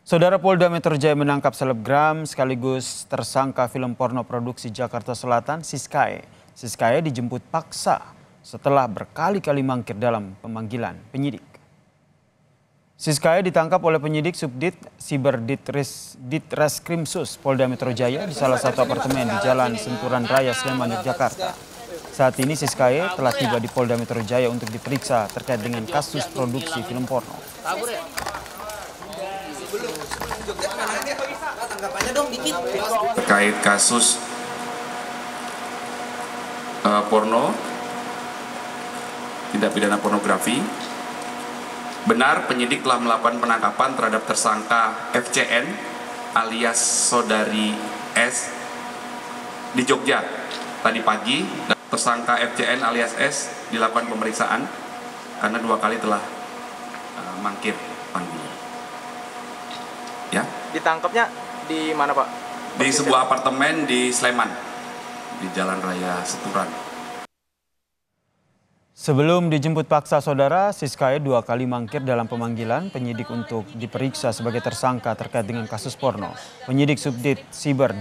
Saudara Polda Metro Jaya menangkap selebgram sekaligus tersangka film porno produksi Jakarta Selatan, Siskae. Siskae dijemput paksa setelah berkali-kali mangkir dalam pemanggilan penyidik. Siskae ditangkap oleh penyidik Subdit Siber Ditreskrimsus Polda Metro Jaya di salah satu apartemen di Jalan Senturan Raya, Sleman, Yogyakarta. Saat ini Siskae telah tiba di Polda Metro Jaya untuk diperiksa terkait dengan kasus produksi film porno. Terkait kasus porno, tindak pidana pornografi, benar penyidik telah melakukan penangkapan terhadap tersangka FCN alias saudari S di Jogja tadi pagi. Tersangka FCN alias S dilakukan pemeriksaan karena 2 kali telah mangkir panggilan. Ya. Ditangkapnya di mana, Pak? Di sebuah apartemen di Sleman, di Jalan Raya Senturan. Sebelum dijemput paksa saudara, Siskae 2 kali mangkir dalam pemanggilan penyidik untuk diperiksa sebagai tersangka terkait dengan kasus porno. Penyidik Subdit Siber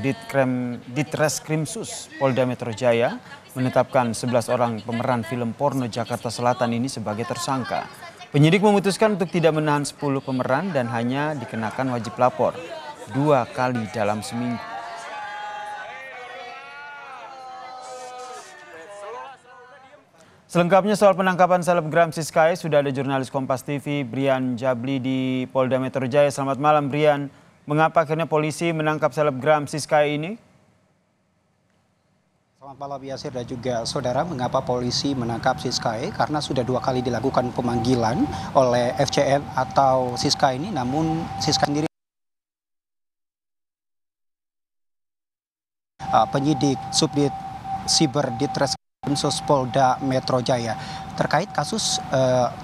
Ditreskrimsus Polda Metro Jaya menetapkan 11 orang pemeran film porno Jakarta Selatan ini sebagai tersangka. Penyidik memutuskan untuk tidak menahan 10 pemeran dan hanya dikenakan wajib lapor 2 kali dalam seminggu. Selengkapnya soal penangkapan selebgram Siskae sudah ada jurnalis Kompas TV Brian Jabli di Polda Metro Jaya. Selamat malam Brian. Mengapa akhirnya polisi menangkap selebgram Siskae ini? Selamat malam Yasir dan juga saudara. Mengapa polisi menangkap Siskae? Karena sudah 2 kali dilakukan pemanggilan oleh FCN atau Siskae ini, namun Siskae sendiri penyidik Subdit Siber Ditreskrimsus Polda Metro Jaya terkait kasus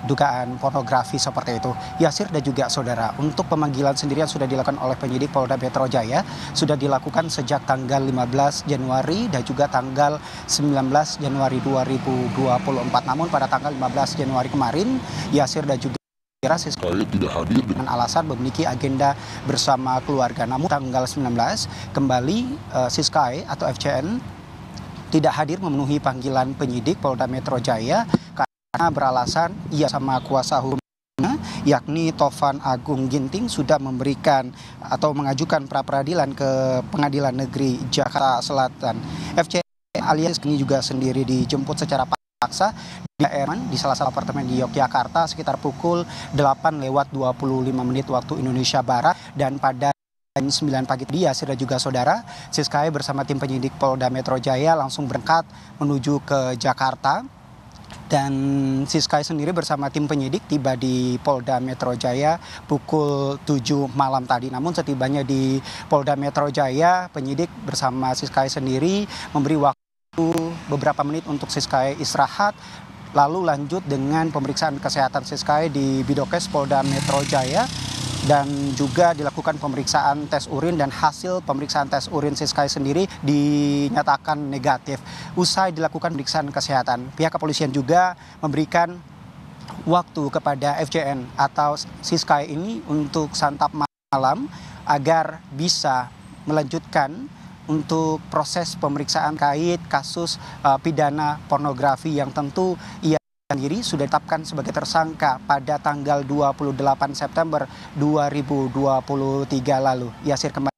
dugaan pornografi seperti itu. Yasir dan juga saudara, untuk pemanggilan sendirian sudah dilakukan oleh penyidik Polda Metro Jaya, sudah dilakukan sejak tanggal 15 Januari dan juga tanggal 19 Januari 2024. Namun pada tanggal 15 Januari kemarin, Yasir dan juga Siskae tidak hadir dengan alasan memiliki agenda bersama keluarga. Namun tanggal 19 kembali Siskae atau FCN tidak hadir memenuhi panggilan penyidik Polda Metro Jaya karena beralasan ia sama kuasa hukumnya yakni Tovan Agung Ginting sudah memberikan atau mengajukan pra-peradilan ke Pengadilan Negeri Jakarta Selatan. FCN alias ini juga sendiri dijemput secara paksa di salah satu apartemen di Yogyakarta sekitar pukul 8:25 waktu Indonesia Barat, dan pada 9 pagi dia dan juga saudara, Siskae bersama tim penyidik Polda Metro Jaya langsung berangkat menuju ke Jakarta, dan Siskae sendiri bersama tim penyidik tiba di Polda Metro Jaya pukul 7 malam tadi. Namun setibanya di Polda Metro Jaya, penyidik bersama Siskae sendiri memberi waktu beberapa menit untuk Siskae istirahat, lalu lanjut dengan pemeriksaan kesehatan Siskae di Bidokes Polda Metro Jaya, dan juga dilakukan pemeriksaan tes urin, dan hasil pemeriksaan tes urin Siskae sendiri dinyatakan negatif. Usai dilakukan pemeriksaan kesehatan, pihak kepolisian juga memberikan waktu kepada FCN atau Siskae ini untuk santap malam agar bisa melanjutkan untuk proses pemeriksaan kait kasus pidana pornografi yang tentu ia sendiri sudah ditetapkan sebagai tersangka pada tanggal 28 September 2023 lalu. Yasir, kembali.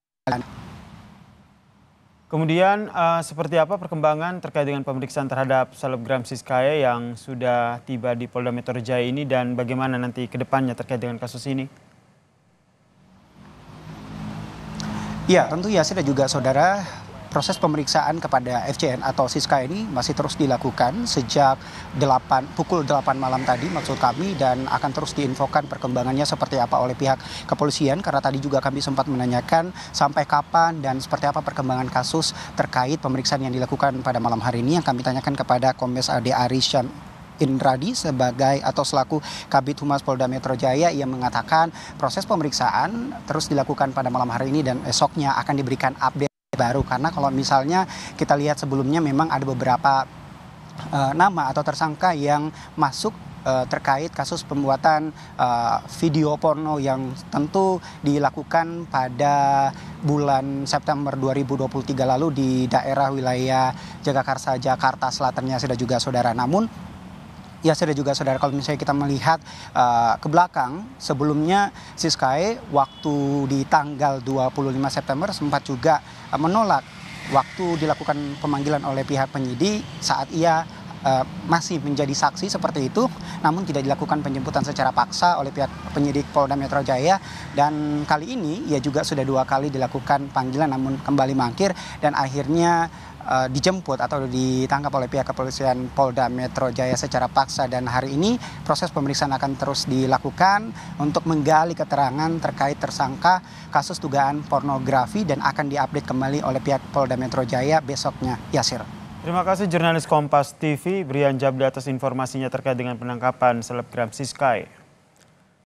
Kemudian seperti apa perkembangan terkait dengan pemeriksaan terhadap selebgram Siskae yang sudah tiba di Polda Metro Jaya ini, dan bagaimana nanti ke depannya terkait dengan kasus ini? Ya, tentu Yasir dan juga saudara, proses pemeriksaan kepada FCN atau Siskae ini masih terus dilakukan sejak pukul 8 malam tadi maksud kami, dan akan terus diinfokan perkembangannya seperti apa oleh pihak kepolisian, karena tadi juga kami sempat menanyakan sampai kapan dan seperti apa perkembangan kasus terkait pemeriksaan yang dilakukan pada malam hari ini, yang kami tanyakan kepada Kombes AD Arisyan Indradi sebagai atau selaku Kabid Humas Polda Metro Jaya. Ia mengatakan proses pemeriksaan terus dilakukan pada malam hari ini dan esoknya akan diberikan update baru, karena kalau misalnya kita lihat sebelumnya memang ada beberapa nama atau tersangka yang masuk terkait kasus pembuatan video porno yang tentu dilakukan pada bulan September 2023 lalu di daerah wilayah Jagakarsa, Jakarta Selatan ya sudah juga saudara. Namun ya sudah juga saudara, kalau misalnya kita melihat ke belakang, sebelumnya Siskae waktu di tanggal 25 September sempat juga menolak waktu dilakukan pemanggilan oleh pihak penyidik saat ia masih menjadi saksi seperti itu, namun tidak dilakukan penjemputan secara paksa oleh pihak penyidik Polda Metro Jaya. Dan kali ini ia juga sudah 2 kali dilakukan panggilan namun kembali mangkir dan akhirnya dijemput atau ditangkap oleh pihak kepolisian Polda Metro Jaya secara paksa. Dan hari ini proses pemeriksaan akan terus dilakukan untuk menggali keterangan terkait tersangka kasus dugaan pornografi dan akan diupdate kembali oleh pihak Polda Metro Jaya besoknya. Yasir. Terima kasih jurnalis Kompas TV Brian Jabli atas informasinya terkait dengan penangkapan selebgram Siskae.